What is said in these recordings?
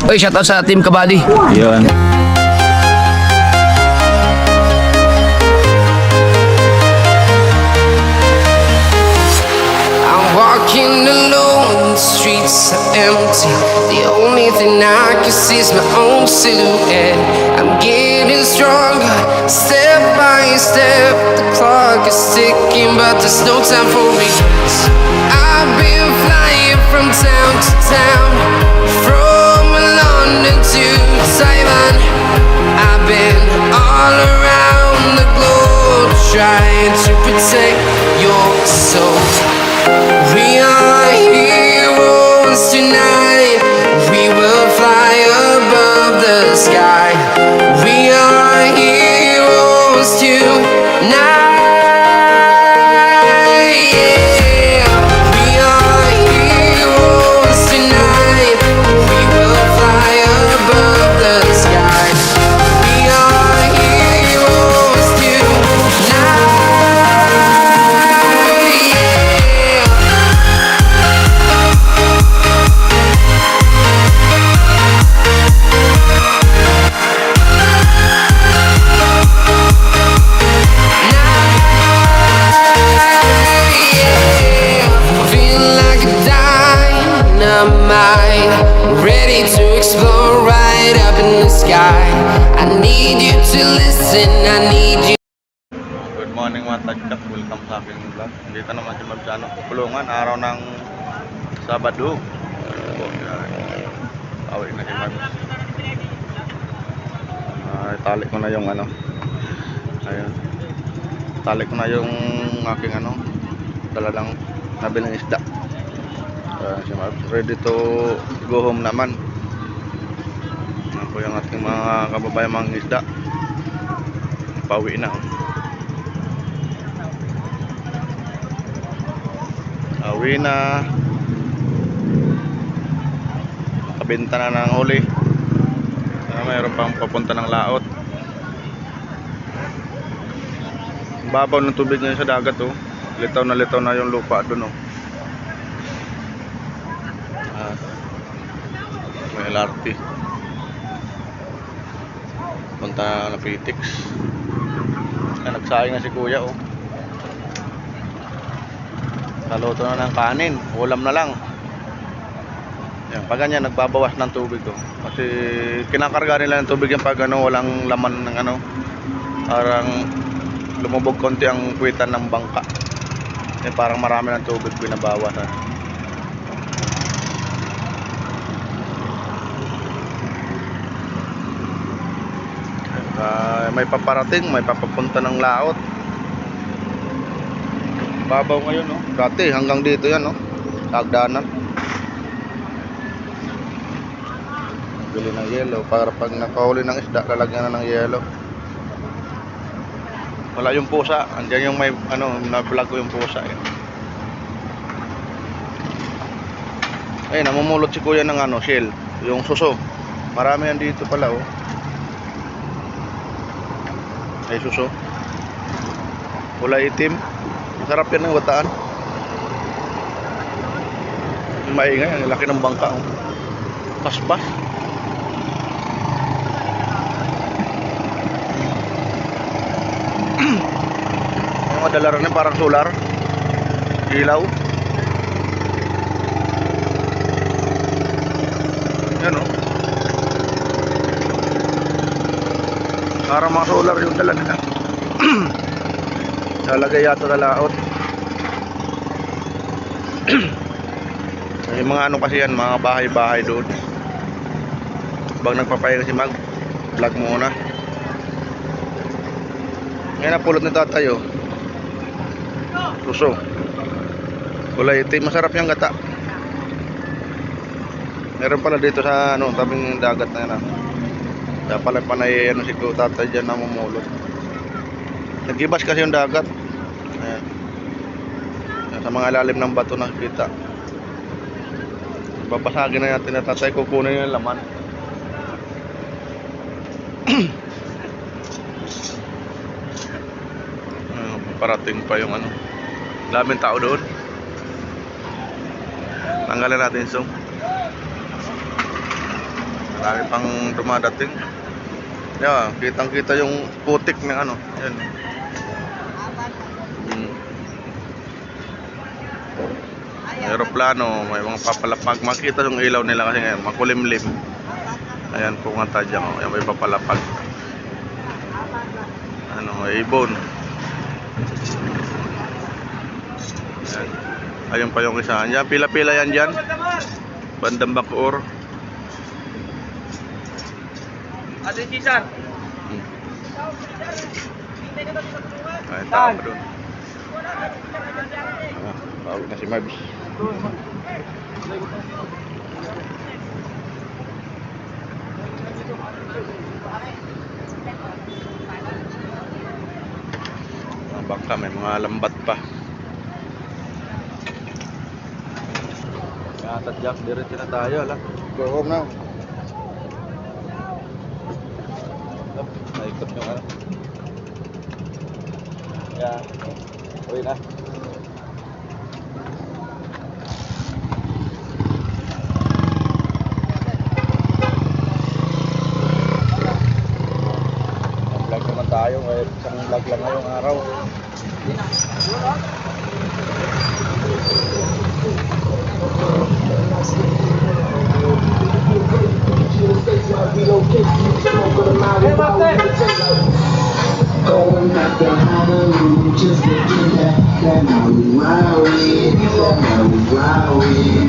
Oy, shoutout sa Team Kabady. Yun. I'm walking alone, the streets are empty. The only thing I can see is my own silhouette. I'm getting stronger, step by step. The clock is ticking, but there's no time for regrets. I've been flying from town to town, from London to Taiwan. I've been all around the globe, trying to protect your soul. We are heroes tonight. We will fly above the sky. We are heroes tonight. Yeah. We are heroes tonight. We will fly above the sky. We are heroes tonight. Yeah. Feel like a dynamite, ready to explode right up in the sky. I need you to listen, I need you. Good morning mga tagkat. Welcome sa aking vlog. Dito naman si Mabsano. Kulungan, araw ng Sabado. Awit na si Mabs. Itali ko na yung ano. Ayun. Itali ko na yung aking ano. Talagang nabiling isda. Si Mabs ready to go home naman. Yan po yung ating mga kababayan mga isda. Pauwi na. Uwi na. Nakabenta na ng huli. Mayroon pang papunta ng laot. Babaw ng tubig ngayon sa dagat oh. Litaw na yung lupa doon oh. May LRT. Punta na Pitix. Nagsaing na si kuya oh. Naluto na ng kanin, ulam na lang. Yan, pag ganyan nagbabawas ng tubig ko. Kasi kinakarga nila ng tubig yung pag ano, walang laman ng ano. Parang lumubog konti ang kwitan ng bangka. Yan, parang marami ng tubig binabawasan. May paparating, may papapunta ng laot. Babaw ngayon no. Dati hanggang dito yan no. Sagdanan. Bili ng yelo para pag nakahuli ng isda lalagyan na ng yelo. Wala yung pusa. Andiyan yung may ano, na-vlog ko yung pusa eh. Ay, namumulot si kuya ng ano, shell, yung suso. Marami yan dito pala oh. Ay suso. Kulay itim. Sarap yan ng bataan. Maingay, ang laki ng bangka oh. Paspas. Yung madala rin parang solar. Ilaw. Yan oh. Parang mga solar yung dala nila. Lalagay yata na laot. Yung mga ano kasi yan, mga bahay-bahay doon. Pag nagpapahinga si Mag, vlog muna. Ngayon napulot ni tatay oh. Suso. Kulay itim, masarap yung gata. Meron pala dito sa ano, tabing dagat na yan ah. Kaya pala panay ano si tatay dyan namumulot. Nagibas kasi yung dagat. Ayan. Sa mga lalim ng bato nakikita. Babasagin na natin na tatay, kukunin yung laman. Parating pa yung ano. Daming tao doon. Tanggalan natin yung zoom. Marami pang dumadating. Yan, kitang-kita yung putik ng ano. Yan. Aeroplano, may mga papalapag. Makita yung ilaw nila kasi ngayon, makulimlim. Ayan po nga tadya ko. Ayan, may papalapag. Ano, may ibon. Ayan. Ayun pa yung isa. Yan, pila-pila yan dyan. Bandang Bacoor. Ate Cesar. Ay, tao pa doon. Tawag na si Marbs. Ang bangka, may mga lambat pa. Tadyak, diretso na tayo. Ala. Go home now. Naikot yung ano. Yan. Uwi na. Vlog naman tayo. Ngayon, isang vlog lang ngayong araw. Going back to Honolulu, just thinking that now we ride, now we ride.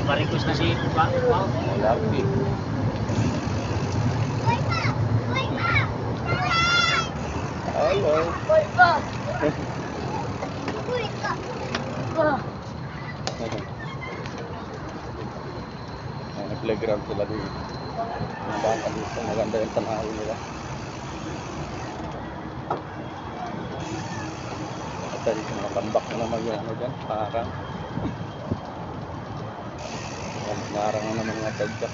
Maricos na si Pao. Lagi. Hello. Nag-playground sila dito. Mga bata dito. Maganda yung tanawin nila. At dito nakatambak na naman yung ano dyan. Parang. Narang na naman mga tagdak.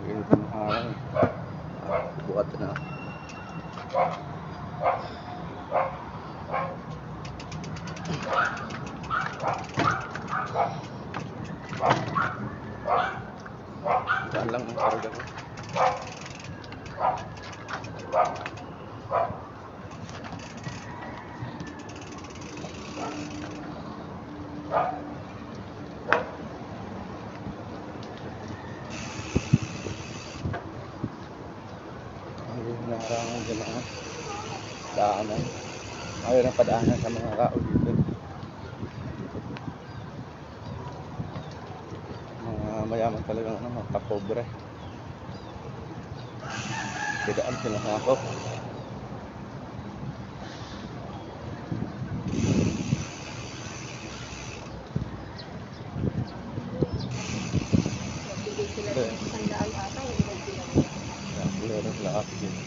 Ito na harang. Bukat na. Saan lang ang karga ko. Naharangan dyan ang daanan. Ayaw na padaanan sa mga tao dito. Mga mayaman talaga ano, mga kapobre. Bidaan sila sa ako. Meron sila ako dito.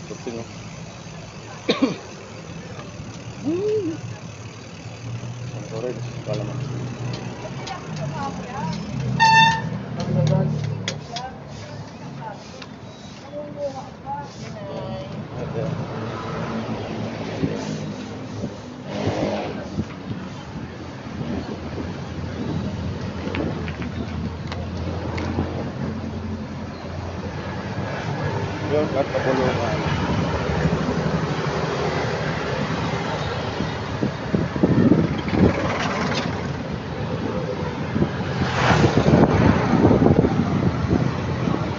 Puting mo. Ang orange. Wala man. Yun, at kapulungan.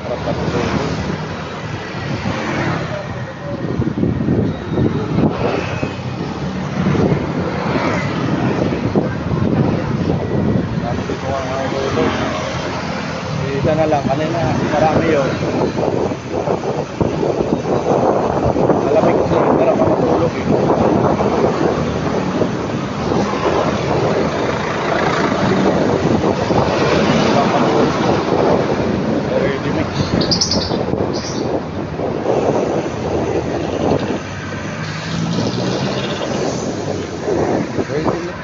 Harap kapulungan. Isa na lang, kanina marami yun. Malamig kasi, tara pa matulog eh. Ready mix. Ready mix.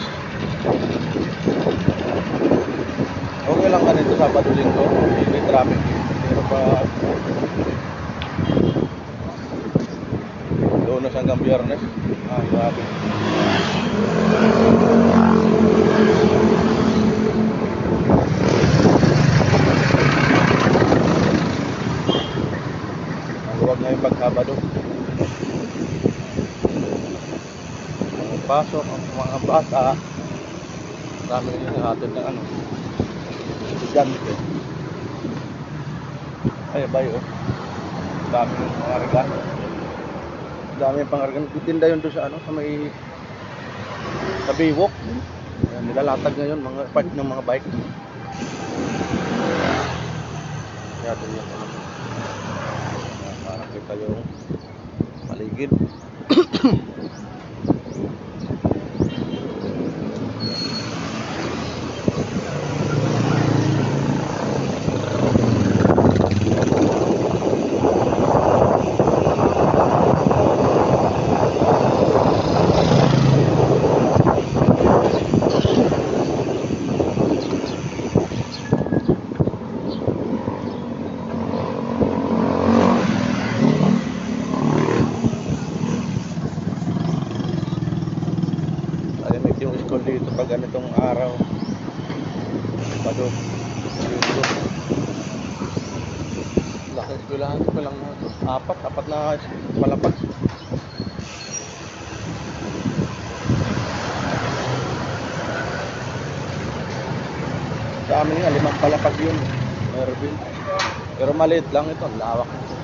Okay lang ganito Sabado Linggo, hindi traffic. Pero pa Lunes hanggang Biyernes, grabe. Ang luwag na yung pag-Sabado. Ang pasok, ang mga bata, dami yung hatid ng ano, estudyante. Ay, bayo. Dami yung mga regalo. Dami yung pangargan. Itinda yun doon sa ano, sa may sa Baywalk. Ayan, nilalatag ngayon mga part ng mga bike. Kaya doon yung ano. Para kita yung paligid. Yung school dito pag ganitong araw. Sabado Linggo. Laki eskwelahan ko lang apat na palapag. Sa amin nga 5 palapag yun, Erbil. Pero maliit lang ito, ang lawak nito.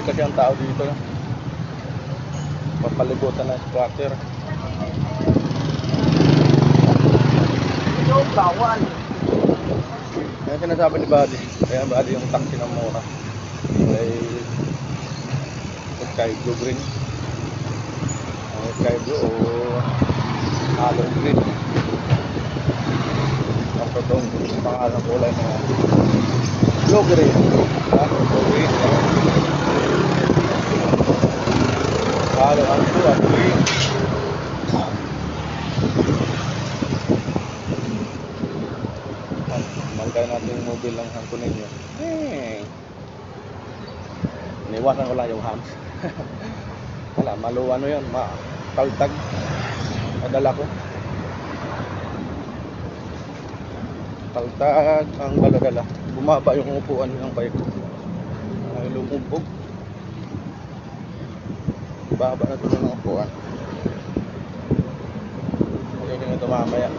Kasi ang tao dito na papalibutan ng squatter. Ito, bawal. Yan sinasabi ni Buddy. Kaya Buddy yung taxi ng mura. Ay sky blue green. Ang sky blue o halong green. Ang totoong pangalang kulay na blue green. Blue green. Halo ang blue at green. Mangkay natin yung mobile ng hangko ninyo. Iniwasan ko lang yung hams. Wala, maluwano yun. Kaltag. Nadala ko. Kaltag ang daladala. Bumaba yung upuan ng bike. Ay lumubog. Baba na tuloy ng upuan. Magiging ito mamaya.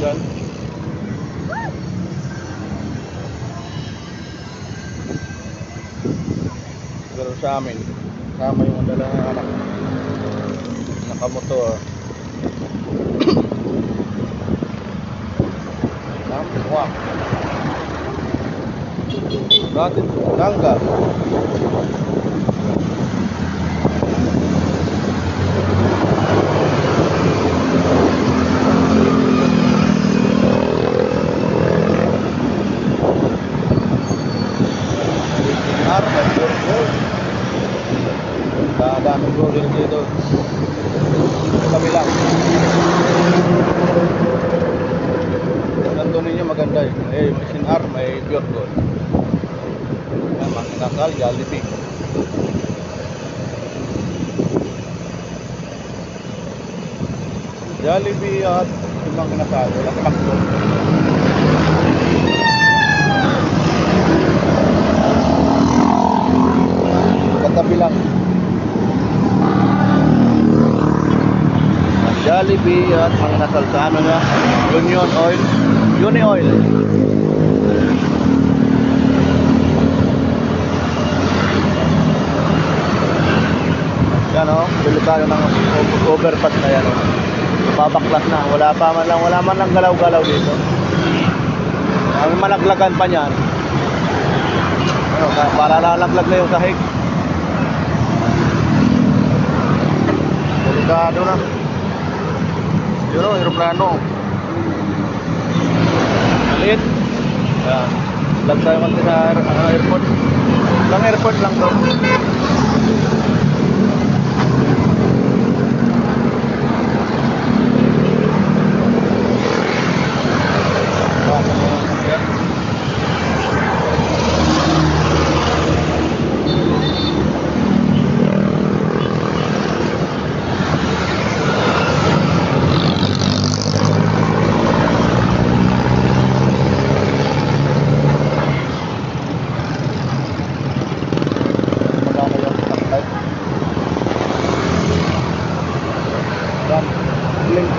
Yan. Pero sa amin, sama yung dala ng anak. Nakamotor. Wah. Dati langga. Daming burger dito. Kami lang. Nandun ninyo maganda eh. May Sinar, may pure gold. May Manginasal, Jollibee. Jollibee at Manginasal. Wala sa takbo. Katabi lang. Jollibee at Manginasal sa ano na Union Oil. Uni oil. Yan o, bili tayo ng overpass na yan o. Babaklas na, wala man lang galaw-galaw dito. Ang malaglagan pa niyan. Ano, para lalaglag na yung sahig. Delikado na. Yun o, aeroplano. Maliit. Yan. Lag tayo man sa airport. Lang airport lang to.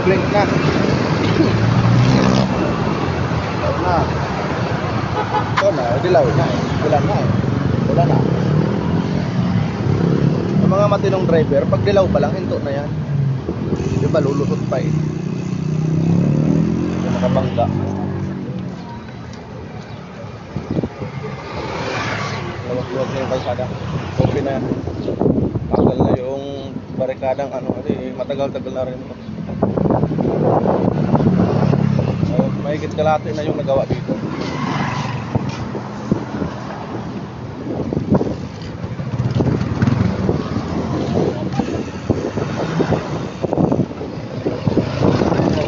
Blink na. Ito na, dilaw na eh. Wala na. Ang mga matinong driver, pag dilaw pa lang, hinto na yan. Di ba, lulusot pa eh. Yung nakabangga. Luwag na yung kalsada. Okay na yan. Tagal na yung barikadang ano, matagal-tagal na rin ito. Mahigit kalahati na yung nagawa dito.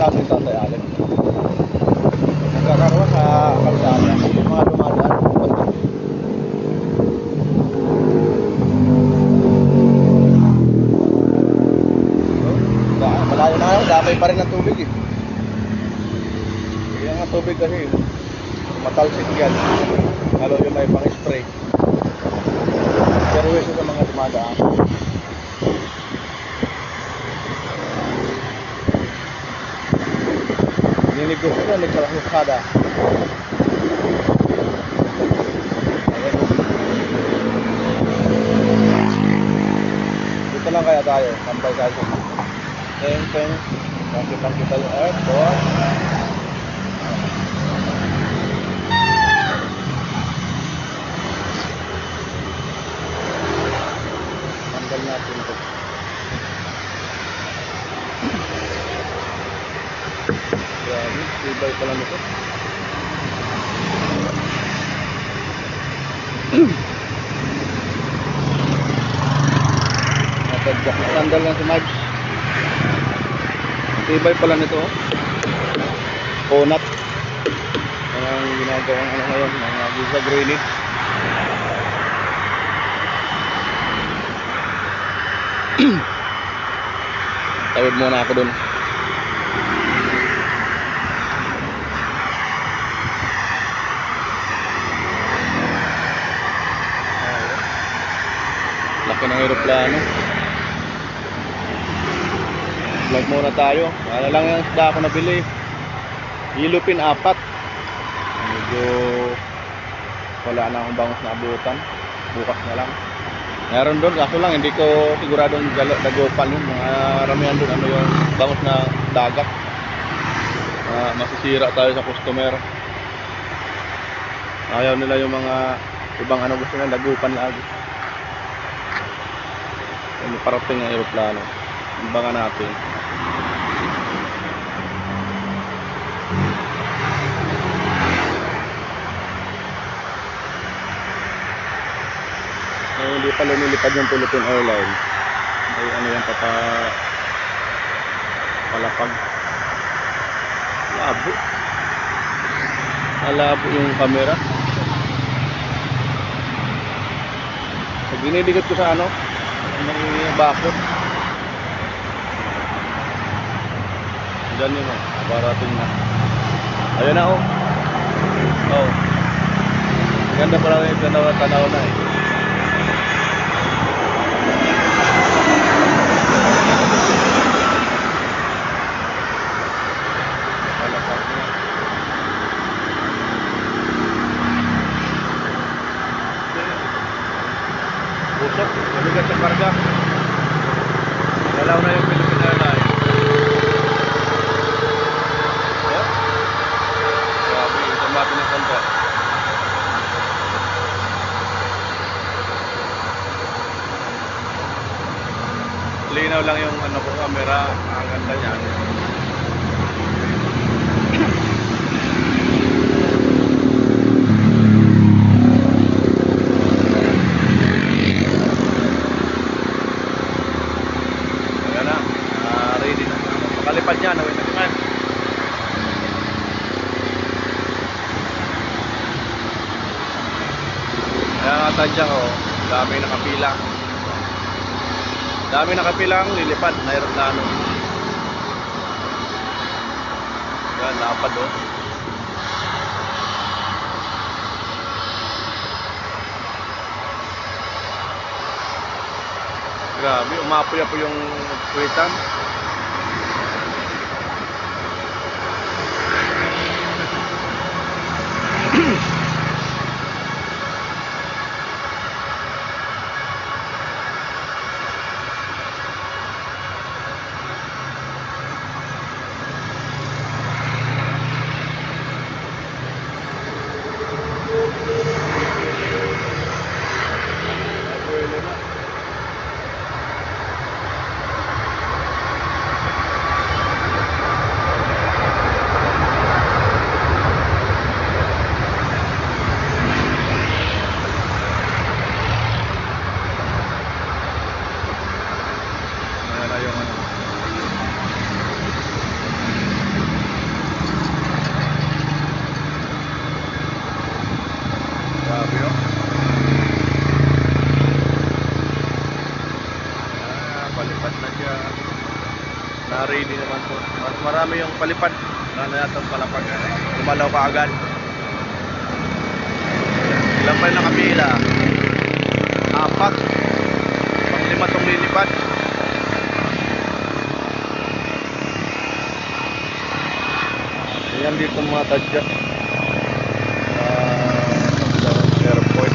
Sabi ito tayo Alec. Nagkakaroon sa kalsada yung mga dumadaan. Malayo na yun, damay pa rin ang tubig eh. Kaya nga tubig kasi matalsik yan. Lalo yung may pang-spray. Pero ito sa mga dumadaan. Ninegosyo na, nagsalasada. Dito lang kaya tayo, sampay tayo. Peng, nakitang kita yung airport. Tanggal natin ito. Grabe, ibay pala nito. Natadyak na sandal lang si Marge. Tibay pala nito. Ponat. Ang ginagawang ano ngayon, mga visa granite. Tawid muna ako dun. Laki ng aeroplano. Vlog muna tayo. Ano lang yung isda ako nabili. Yellowfin 4. Medyo wala na akong bangus na abutan. Bukas na lang. Meron doon, kaso lang hindi ko siguradong dagopan yun. Mga ramihan doon ano yung bangus na dagat. Masisira tayo sa customer. Ayaw nila yung mga ibang ano gusto nila, dagupan lagi. May parating ang aeroplano. Imbangan natin. Hindi pa lumilipad yung Philippine Airlines. May ano yan palapag. Malabo yung camera. Pag dinidigat ko sa ano, may bakod. Diyan yun o, parating na. Ayun na o. Oh. Ganda pala yung tanaw na eh. lipad niya, naman. Kaya nga tadya ko, dami nakapila. Dami nakapilang lilipad na aeroplano. Yan, lapad oh. Grabe, umapoy-apoy yung puwitan. Grabe oh. Palipad na siya. Na-ready naman po. Mas marami yung palipad. Ano yata palapag. Gumalaw ka agad. Ilan pa yung nakapila? 4. Pang-5 tong lilipad. Ayan dito mga tadya. Airport.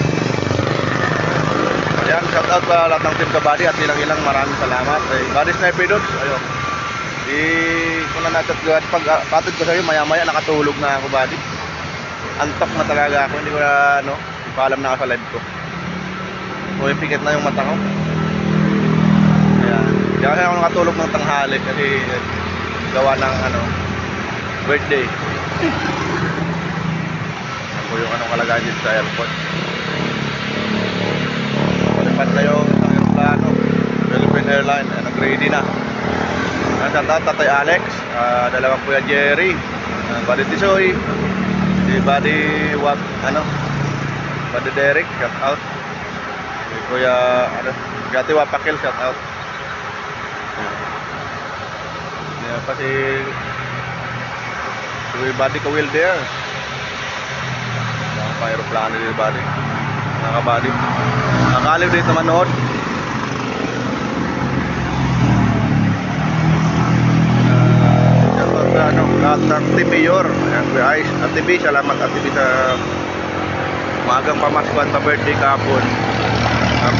Ayan, shout out sa lahat ng team Kabady at ilang-ilang maraming salamat. Body Sniper Dogs, ayun. Kung na natin pag patod ko sa'yo, maya-maya nakatulog na ako, buddy. Antok na talaga ako, hindi ko na, hindi ko alam na ako sa live ko. Pumipikit na yung mata ko. Ayan. Kaya kasi ako nakatulog ng tanghali kasi gawa ng, birthday. Ako yung kalagayan dito sa airport. Palipad na yung isang aeroplano. Philippine Airlines, nag-ready na. Shout out Tatay Alex, dalawang Kuya Jerry, Buddy Tisoy, si Buddy Buddy Derek, shout out. Si Kuya Gati Wapakil, shout out. Yan pa si Buddy Kawilder. Ang pa-aeroplano ni Buddy. Nakabody. Nakaliw dito manood. Lahat ng Team Mayor. Ayan, Kuya Ice. At TV, salamat at TV sa magang pamaskuhan pa birthday kahapon.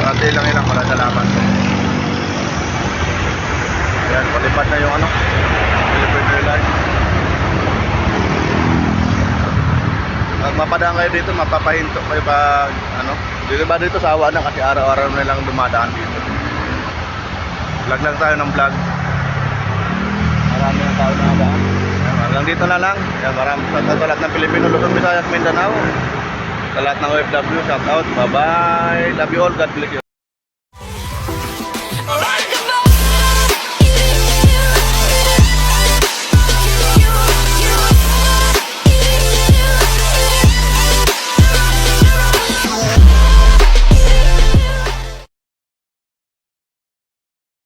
At ilang maraming salamat. Ayan, palipad na yung Philippine Airlines. Pag mapadaan kayo dito, mapapahinto kayo pag dito ba dito sawa na kasi araw-araw na lang dumadaan dito. Vlog lang tayo ng vlog. Marami ng tao na daan. Hanggang dito na lang. Maraming sa lahat ng Pilipino, Luzon, Visayas, Mindanao. Sa lahat ng OFW, shout out. Bye bye. Love you all. God bless you.